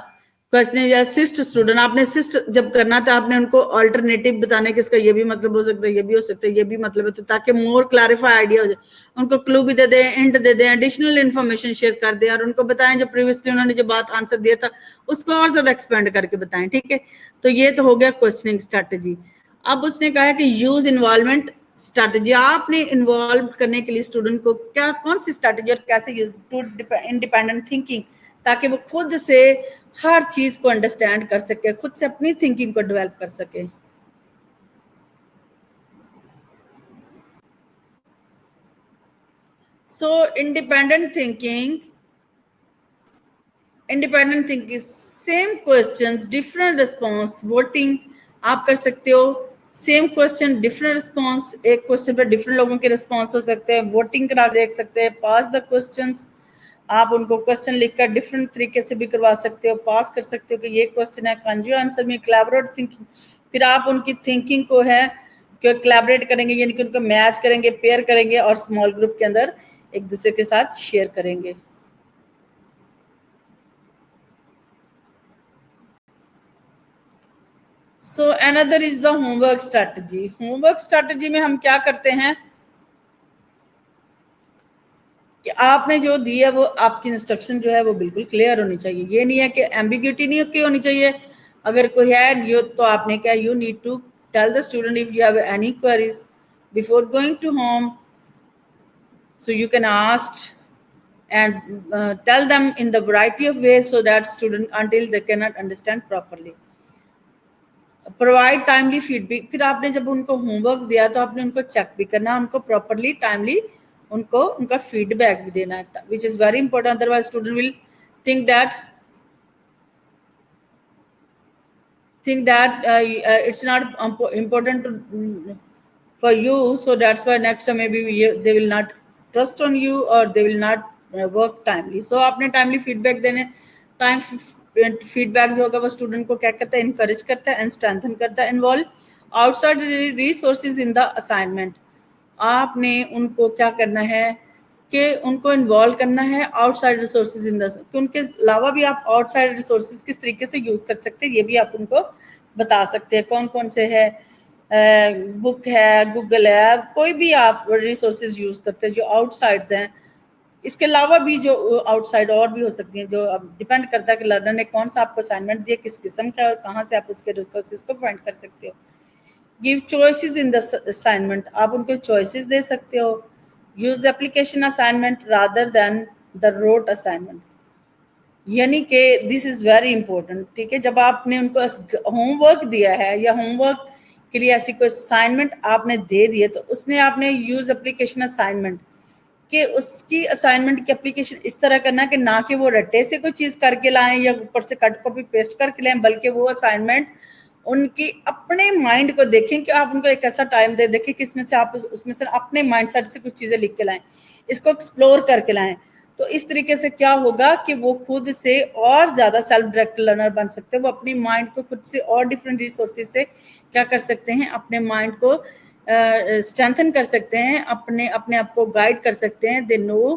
क्वेश्चन असिस्ट स्टूडेंट, आपने असिस्ट जब करना था आपने उनको ऑल्टरनेटिव बताने कि इसका ये भी मतलब हो सकता है, ये भी हो सकता है, ये भी मतलब है, तो ताकि मोर क्लैरिफाई आइडिया हो जाए। उनको क्लू भी दे दें, हिंट दे दें, एडिशनल इन्फॉर्मेशन शेयर कर दें, और उनको बताएं जो प्रीवियसली उन्होंने जो बात आंसर दिया था उसको और ज्यादा एक्सपेंड करके बताएं, ठीक है। तो ये तो हो गया क्वेश्चनिंग स्ट्रैटेजी। अब उसने कहा है कि यूज इन्वॉल्वमेंट स्ट्रैटेजी, आपने इन्वॉल्व करने के लिए स्टूडेंट को क्या, कौन सी स्ट्रैटेजी और कैसे यूज टू इंडिपेंडेंट थिंकिंग, ताकि वो खुद से हर चीज को अंडरस्टैंड कर सके, खुद से अपनी थिंकिंग को डेवलप कर सके। सो independent thinking same questions different response, voting आप कर सकते हो, सेम क्वेश्चन डिफरेंट रिस्पॉन्स, एक क्वेश्चन पे डिफरेंट लोगों के रिस्पॉन्स हो सकते हैं, वोटिंग करा देख सकते हैं, पास द क्वेश्चंस, आप उनको क्वेश्चन लिखकर डिफरेंट तरीके से भी करवा सकते हो, पास कर सकते हो कि ये क्वेश्चन है, can you answer me, collaborate thinking. फिर आप उनकी थिंकिंग को है कि कोलैबोरेट करेंगे, यानी कि उनको मैच करेंगे, पेयर करेंगे, और स्मॉल ग्रुप के अंदर एक दूसरे के साथ शेयर करेंगे। So another is the homework strategy. Homework strategy में हम क्या करते हैं कि आपने जो दी है वो आपकी इंस्ट्रक्शन जो है वो बिल्कुल क्लियर होनी चाहिए। ये नहीं है कि एम्बिग्यूटी नहीं होनी चाहिए। अगर कोई है यो, तो आपने क्या, you need to tell the student if you have any queries before going to home, so you can ask and tell them in the variety of ways so that student until they cannot understand properly. Provide timely feedback, फिर आपने जब उनको homework दिया तो आपने उनको check भी करना, उनको प्रॉपरली टाइमली उनको उनका फीडबैक भी देना है, which is very important. Otherwise student will think that it's not important for you, so that's why next time maybe they will not trust on you or they will not work timely. So आपने timely feedback देने, time feedback जो होगा वो student को क्या करता है, encourage करता है एंड स्ट्रेंथन करता है। Involve outside resources in the assignment, आपने उनको क्या करना है कि उनको इन्वॉल्व करना है आउटसाइड रिसोर्सेज इन द, कि उनके अलावा भी आप आउटसाइड रिसोर्सेज किस तरीके से यूज कर सकते हैं ये भी आप उनको बता सकते हैं। कौन कौन से है, बुक है, गूगल है, कोई भी आप रिसोर्सेज यूज करते हैं जो आउटसाइड्स हैं। इसके अलावा भी जो आउटसाइड और भी हो सकती हैं, जो अब डिपेंड करता है कि लर्नर ने कौन सा आपको असाइनमेंट दिया, किस किस्म का, और कहाँ से आप उसके रिसोर्सेज को फाइंड कर सकते हो। Give choices in the assignment, आप उनको चॉइसेस दे सकते हो। Use application assignment rather than the rote assignment, यानी कि दिस इज वेरी इंपॉर्टेंट, ठीक है। जब आपने उनको होमवर्क दिया है या होमवर्क के लिए ऐसी कोई असाइनमेंट आपने दे दी है, तो उसने आपने यूज एप्लीकेशन असाइनमेंट कि उसकी असाइनमेंट की एप्लीकेशन इस तरह करना कि ना कि वो रट्टे से कोई चीज करके लाएं या ऊपर से कट कॉपी पेस्ट करके लाएं, बल्कि वो असाइनमेंट उनकी अपने माइंड को देखें, कि आप उनको एक ऐसा टाइम दे देखें कि इसमें से आप उसमें से अपने माइंड सेट से कुछ चीजें लिख के लाएं, इसको एक्सप्लोर करके लाएं। तो इस तरीके से क्या होगा कि वो खुद से और ज्यादा सेल्फ डायरेक्ट लर्नर बन सकते हैं। वो अपनी माइंड को खुद से और डिफरेंट रिसोर्सेज से क्या कर सकते हैं, अपने माइंड को स्ट्रेंथन कर सकते हैं, अपने अपने आप को गाइड कर सकते हैं। They know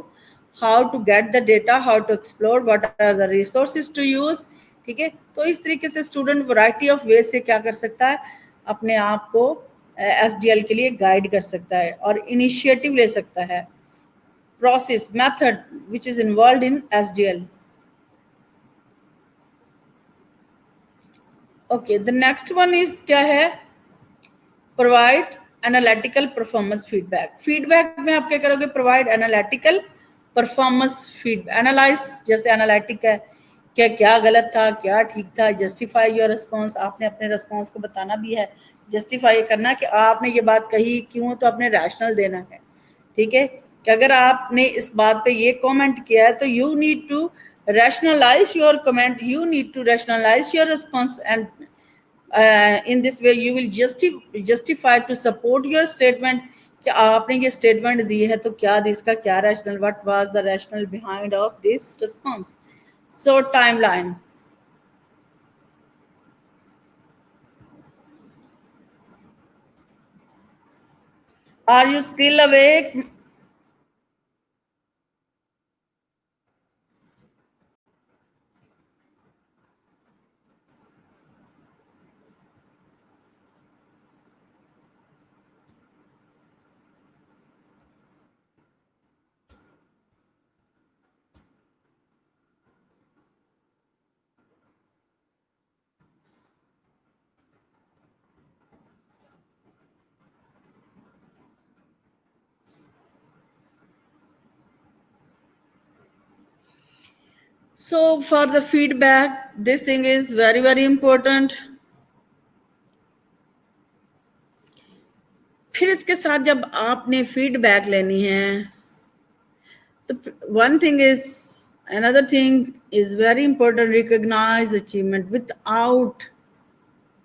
how to get the data, how to explore, what are the resources to use, ठीक है। तो इस तरीके से स्टूडेंट वैरायटी ऑफ वे से क्या कर सकता है, अपने आप को एसडीएल के लिए गाइड कर सकता है और इनिशिएटिव ले सकता है। Process method which is involve in SDL. Okay, the next one is क्या है, provide analytical performance feedback. Feedback में आप क्या करोगे, provide analytical performance feed, analyse जैसे एनालिटिक है, क्या गलत था, क्या ठीक था। जस्टिफाई योर रिस्पॉन्स, आपने अपने रिस्पॉन्स को बताना भी है, जस्टिफाई करना कि आपने ये बात कही क्यों, तो आपने रैशनल देना है, ठीक है। कि अगर आपने इस बात पे ये कमेंट किया है तो you need to rationalize your comment, you need to rationalize your response, and in this way you will justify to support your statement कि आपने ये स्टेटमेंट दी है तो क्या इसका क्या rational, what was the rational behind of this response. So timeline, Are you still awake? So for the feedback, this thing is very, very important. फिर इसके साथ जब आपने फीडबैक लेनी है तो one thing is, another thing is very important, recognize achievement. Without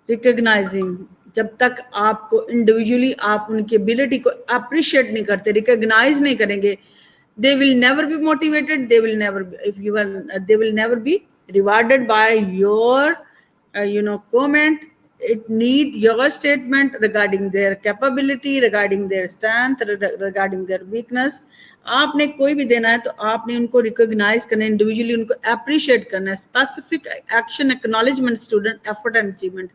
recognizing, जब तक आपको इंडिविजुअली आप उनकी एबिलिटी को अप्रिशिएट नहीं करते, रिकॉग्नाइज नहीं करेंगे, they will never be motivated, they will never be, if you are, they will never be rewarded by your comment. It need your statement regarding their capability, regarding their strength, regarding their weakness. आपने कोई भी देना है तो आपने उनको recognise करना है, इंडिविजुअली उनको अप्रिशिएट करना है. Specific action acknowledgement student effort and achievement.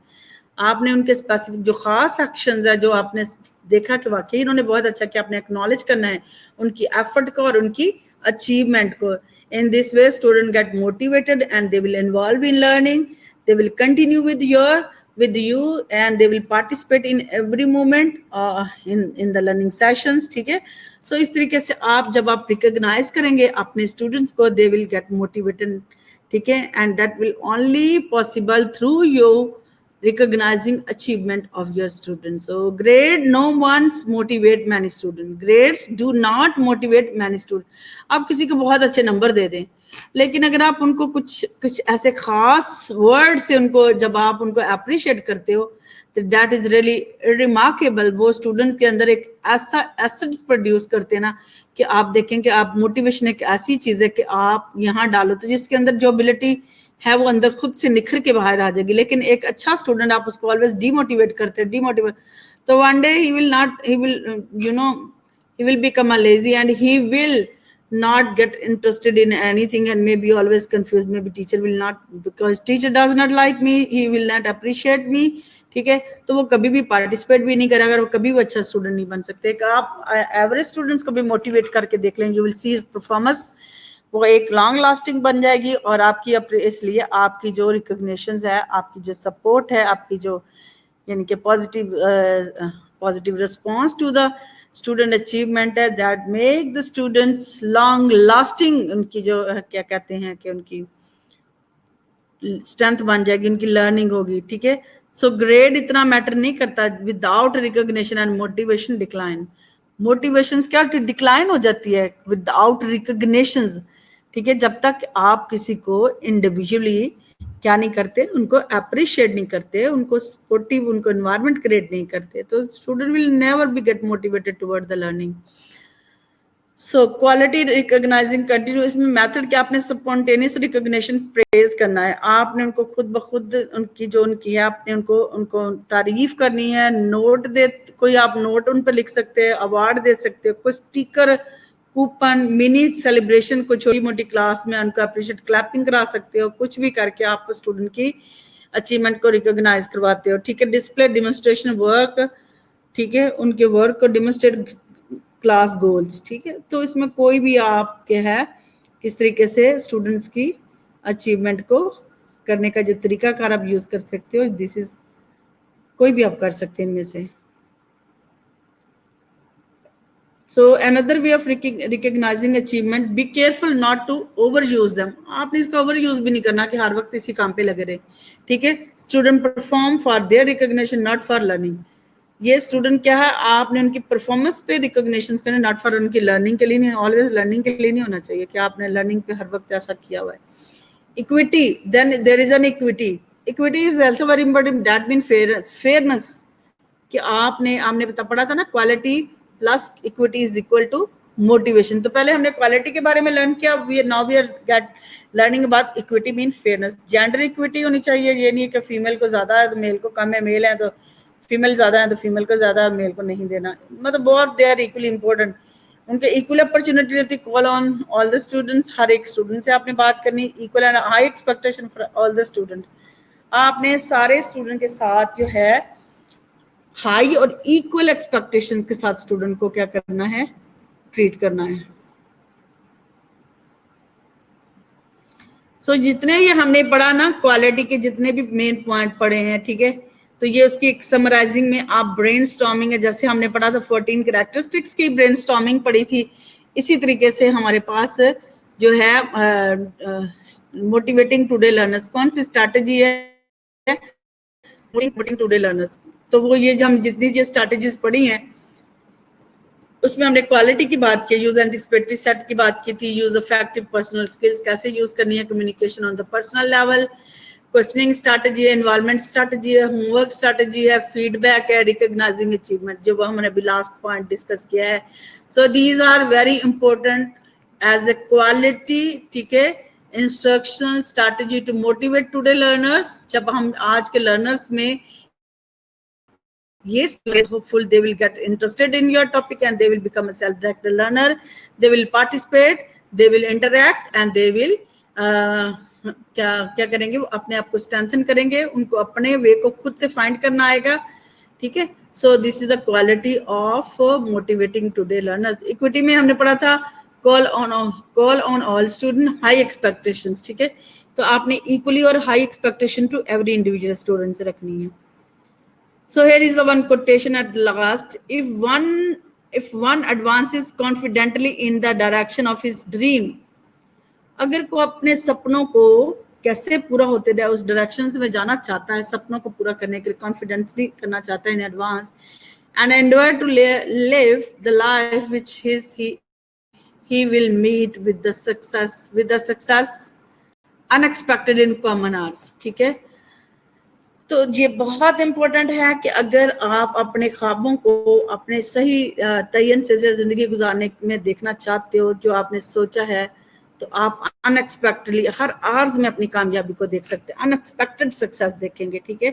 आपने उनके स्पेसिफिक जो खास एक्शंस है जो आपने देखा कि वाकई इन्होंने बहुत अच्छा किया, आपने एक्नॉलेज करना है उनकी एफर्ट को और उनकी अचीवमेंट को. In this way student get motivated and they will involve in learning, they will continue with you and they will participate in every moment in the learning sessions. ठीक है. So इस तरीके से आप जब आप recognize करेंगे अपने students को, they will get motivated. ठीक है. And that will only possible through you recognizing achievement of your students. So grade no one's motivate many students. Grades do not motivate many students. आप किसी को बहुत अच्छे नंबर दे दें, लेकिन अगर आप उनको कुछ ऐसे खास वर्ड से उनको जब आप उनको अप्रिशिएट करते हो तो दैट इज रियली रिमार्केबल. वो स्टूडेंट्स के अंदर एक ऐसा एसेट प्रोड्यूस करते हैं ना कि आप देखें कि आप मोटिवेशन एक ऐसी चीज है कि आप यहाँ डालो तो जिसके अंदर जो एबिलिटी है वो अंदर खुद से निखर के बाहर आ जाएगी. लेकिन एक अच्छा स्टूडेंट आप उसको ऑलवेज डीमोटिवेट करते हैं, डीमोटिवेट, तो one day he will become a lazy and he will not get interested in anything and maybe always confused. Maybe teacher will not, because teacher does not like me, he will not appreciate me. ठीक है. तो वो कभी भी participate भी नहीं करेगा, वो कभी भी अच्छा स्टूडेंट नहीं बन सकते. आप एवरेज स्टूडेंट्स को भी मोटिवेट करके देख लेंगे, you will see his performance, वो एक लॉन्ग लास्टिंग बन जाएगी. और आपकी इसलिए आपकी जो रिकॉग्निशंस है, आपकी जो सपोर्ट है, आपकी जो यानी कि positive response to the student achievement है, that make the students long lasting. उनकी जो क्या कहते हैं कि उनकी स्ट्रेंथ बन जाएगी, उनकी लर्निंग होगी. ठीक है. सो ग्रेड इतना मैटर नहीं करता. Without recognition and motivation decline. Motivation क्या डिक्लाइन हो जाती है विदाउट रिकॉग्निशंस. ठीक है. जब तक आप किसी को इंडिविजुअली क्या नहीं करते, उनको अप्रिशिएट नहीं करते, उनको सपोर्टिव, उनको एनवायरनमेंट क्रिएट नहीं करते, तो student will never be get motivated toward the learning. So quality recognising continue. इसमें मेथड क्या, आपने स्पॉन्टेनियस रिकॉग्निशन प्रेज करना है. आपने उनको खुद ब खुद उनकी जो उनकी है, आपने उनको तारीफ करनी है. नोट दे, कोई आप नोट उन पर लिख सकते हैं, अवार्ड दे सकते हो, कोई स्टिकर, कूपन, मिनी सेलिब्रेशन, को छोटी मोटी क्लास में उनको अप्रिशिएट, क्लैपिंग करा सकते हो. कुछ भी करके आप स्टूडेंट की अचीवमेंट को रिकॉग्नाइज करवाते हो. ठीक है. Display demonstration work. ठीक है. उनके वर्क को डेमोन्स्ट्रेट क्लास गोल्स. ठीक है. तो इसमें कोई भी आपके है किस तरीके से स्टूडेंट्स की अचीवमेंट को करने का जो तरीकाकार आप यूज कर सकते हो, दिस इज कोई भी आप कर सकते हैं इनमें से. So another way of recognizing achievement, be careful not to overuse them. आपने इसका overuse भी नहीं करना कि हर वक्त इसी काम पे लगे रहे. ठीक है. Student perform for their recognition, not for learning. ये स्टूडेंट क्या है, आपने उनकी परफॉर्मेंस पे रिकॉग्निशन करना, नॉट फॉर उनकी लर्निंग के लिए नहीं. ऑलवेज लर्निंग के लिए नहीं होना चाहिए कि आपने लर्निंग पे हर वक्त ऐसा किया हुआ है. Equity, then there is an equity. Equity is also very important. That mean fairness, कि आपने पढ़ा था ना, quality plus equity is equal to motivation. तो पहले हमने क्वालिटी के बारे में लर्न किया, now we are get learning about equity mean fairness. Gender equity होनी चाहिए. ये नहीं है कि फीमेल को ज्यादा है तो मेल को कम है, मेल है तो फीमेल ज़्यादा है तो फीमेल को ज़्यादा, मेल को नहीं देना, मतलब बहुत दे आर इक्वली इम्पोर्टेंट, उनके इक्वल अपॉर्चुनिटी रहती। Call on all the students, हर एक स्टूडेंट से आपने बात करनी, equal and high expectation for all the student, आपने सारे स्टूडेंट के साथ जो है हाई और इक्वल एक्सपेक्टेशंस के साथ स्टूडेंट को क्या करना है, ट्रीट करना है। सो जितने ये हमने पढ़ा ना, क्वालिटी के जितने भी मेन पॉइंट पढ़े हैं, ठीक है, तो ये उसकी एक समराइजिंग में आप ब्रेनस्टॉर्मिंग है, जैसे हमने पढ़ा था 14 कैरेक्टरिस्टिक्स की ब्रेनस्टॉर्मिंग पढ़ी थी, इसी तरीके से हमारे पास जो है मोटिवेटिंग टुडे लर्नर्स, कौन सी स्ट्रैटेजी है मोटिवेटिंग टुडे लर्नर्स, तो वो ये जो हम जितनी ये स्ट्रैटेजीज पढ़ी हैं उसमें हमने क्वालिटी की बात की, यूज एंटिसिपेटरी सेट की बात की थी, यूज इफेक्टिव पर्सनल स्किल्स कैसे यूज करनी है, communication on the personal level, questioning strategy है, इन्वॉल्वमेंट स्ट्रैटेजी है, होमवर्क स्ट्रैटेजी है, फीडबैक है, रिकॉग्नाइजिंग अचीवमेंट, जो हमने अभी लास्ट पॉइंट डिस्कस किया है। So these are very important as a quality, ठीक है, instructional strategy to motivate today learners. जब हम आज के लर्नर्स में yes, hopeful they will get interested in your topic and they will become a self-directed learner, they will participate, they will interact and they will क्या क्या करेंगे, वो अपने आप को स्ट्रेंथन करेंगे, उनको अपने वे को खुद से फाइंड करना आएगा, ठीक है। So this is the quality of motivating today learners. Equity में हमने पढ़ा था call on all student, high expectations, ठीक है, तो आपने इक्वली और high expectation to every individual student से रखनी है। So here is the one quotation at the last. If one advances confidently in the direction of his dream, अगर को अपने सपनों को कैसे पूरा होते जाए उस डायरेक्शन में जाना चाहता है, सपनों को पूरा करने के लिए कॉन्फिडेंसली करना चाहता है in advance, and endeavour to live the life which he will meet with the success unexpected in common hours, ठीक है। तो ये बहुत इंपॉर्टेंट है कि अगर आप अपने ख्वाबों को अपने सही तयन से जिंदगी गुजारने में देखना चाहते हो, जो आपने सोचा है, तो आप अनएक्सपेक्टेडली हर आर्ज में अपनी कामयाबी को देख सकते हैं, अनएक्सपेक्टेड सक्सेस देखेंगे, ठीक है।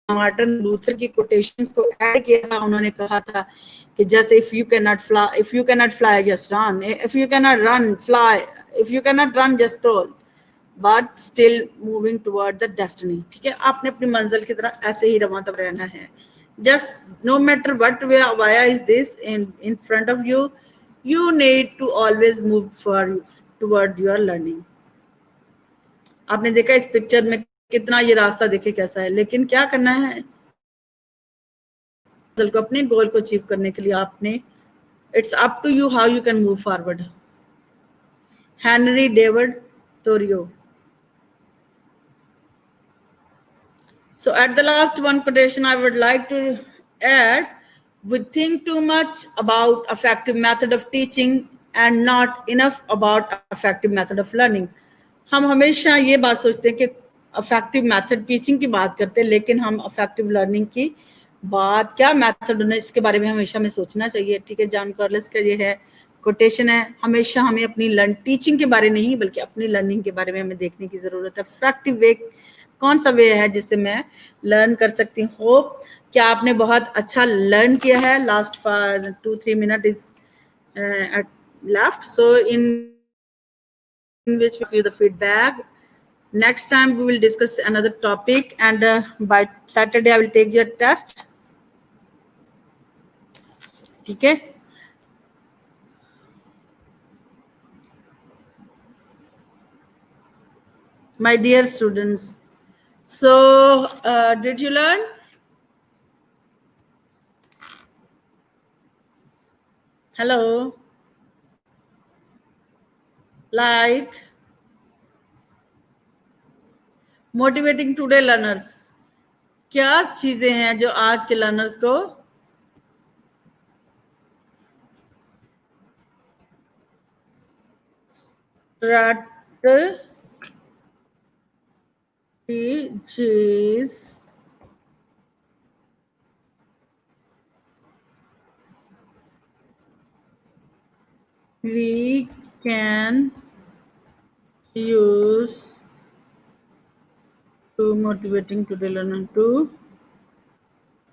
मार्टिन लूथर की कोटेशन को ऐड किया था, उन्होंने कहा था कि जैसे if you cannot fly just run, if you cannot run fly, if you cannot run just roll, but still moving toward the destiny, ठीक है। आपने अपनी मंजिल की तरह ऐसे ही रवाना रहना है, just no matter what way is this in front of you, you need to always move for toward your learning. आपने देखा इस पिक्चर में कितना ये रास्ता देखे कैसा है, लेकिन क्या करना है को अपने गोल को अचीव करने के लिए आपने, it's up to you how you can move forward. Henry David Thoreau. So at the last one quotation I would like to add, we think too much about effective method of teaching and not enough about effective method of learning. हम हमेशा ये बात सोचते हैं कि effective method teaching की बात करते हैं, लेकिन हम effective learning की बात क्या मेथड होना इसके बारे में हमेशा हमें सोचना चाहिए, ठीक है। जॉन कार्लिस का ये है कोटेशन है, हमेशा हमें अपनी टीचिंग के बारे नहीं बल्कि अपनी लर्निंग के बारे में हमें देखने की जरूरत है। इफेक्टिव वे कौन सा वे है जिससे मैं लर्न कर सकती हूँ। होप क्या आपने बहुत अच्छा लर्न किया है। Last 2-3 minute is left, so in which we see the feedback. Next time we will discuss another topic, and by Saturday I will take your test, ठीक है। My dear students, so did you learn? Hello, like motivating today learners, क्या चीजें हैं जो आज के learners को strategies we can use to motivating today learner to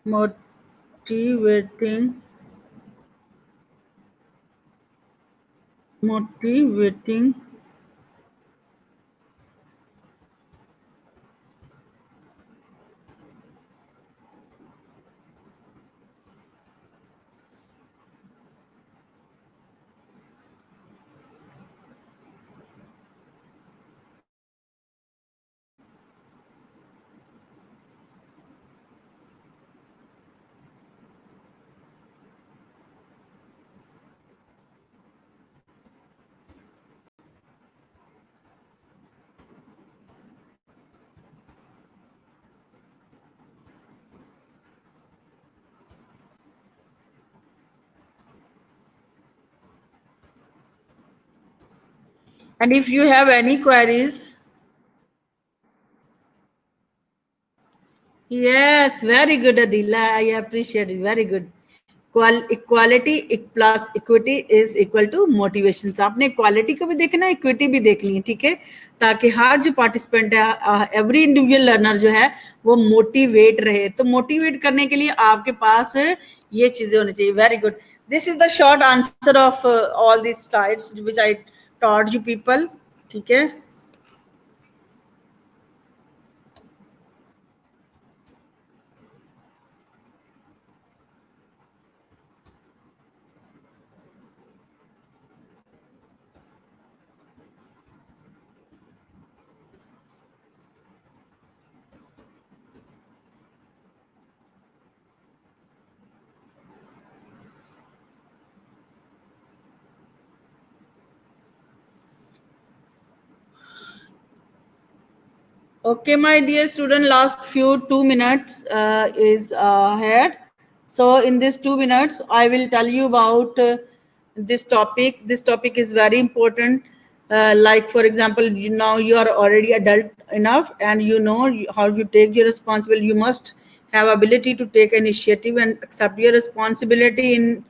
motivating and if you have any queries. Yes, very good, Adila. I appreciate it. Very good. Equality plus equity is equal to motivation. आपने equality को भी देखना है, equity भी देखनी है, ठीक है, ताकि हर जो पार्टिसिपेंट है, एवरी इंडिविजुअल लर्नर जो है वो मोटिवेट रहे. तो मोटिवेट करने के लिए आपके पास ये चीजें होनी चाहिए. Very good. This is the short answer of all this slides which I taught you people. ठीक है. Okay, my dear student, last few 2 minutes is ahead. So in these 2 minutes, I will tell you about this topic. This topic is very important. Like for example, now you are already adult enough and you know how you take your responsibility. You must have ability to take initiative and accept your responsibility in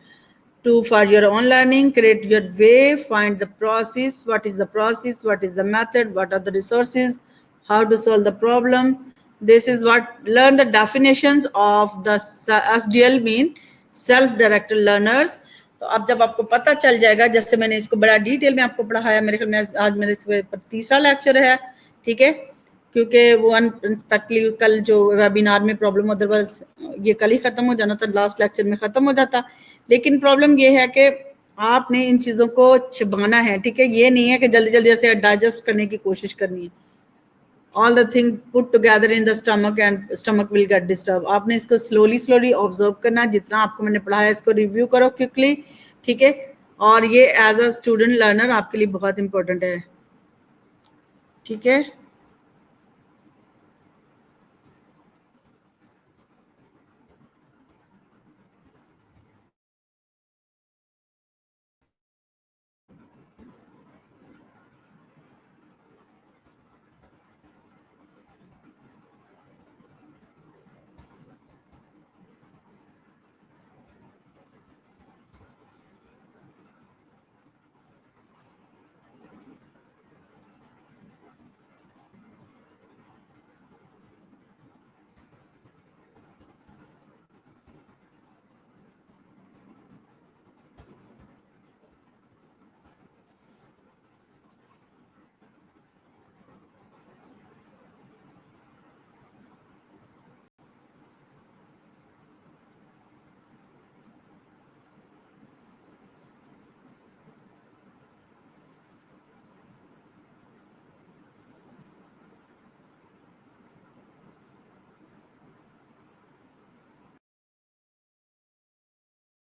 for your own learning, create your way, find the process, what is the process, what is the method, what are the resources, how to solve the problem. This is what learn the definitions of the SDL mean self-directed learners. तो अब जब आपको पता चल जाएगा, जैसे मैंने इसको बड़ा डिटेल में आपको पढ़ाया, मेरे ख्याल में आज मेरे इस पर तीसरा लेक्चर है, ठीक है, क्योंकि वो अनएक्सपेक्टली कल जो वेबिनार में प्रॉब्लम, अदरवाइज ये कल ही खत्म हो जाना था, लास्ट लेक्चर में खत्म हो जाता. लेकिन प्रॉब्लम ये है कि आपने इन चीजों को छिपाना है, ठीक है. ये नहीं है कि जल्दी जल्दी ऐसे डाइजेस्ट करने की कोशिश करनी है. All the thing put together in the stomach and stomach will get disturb. आपने इसको स्लोली ऑब्जर्व करना. जितना आपको मैंने पढ़ाया इसको रिव्यू करो क्विकली, ठीक है. और ये एज अ स्टूडेंट लर्नर आपके लिए बहुत इंपॉर्टेंट है, ठीक है.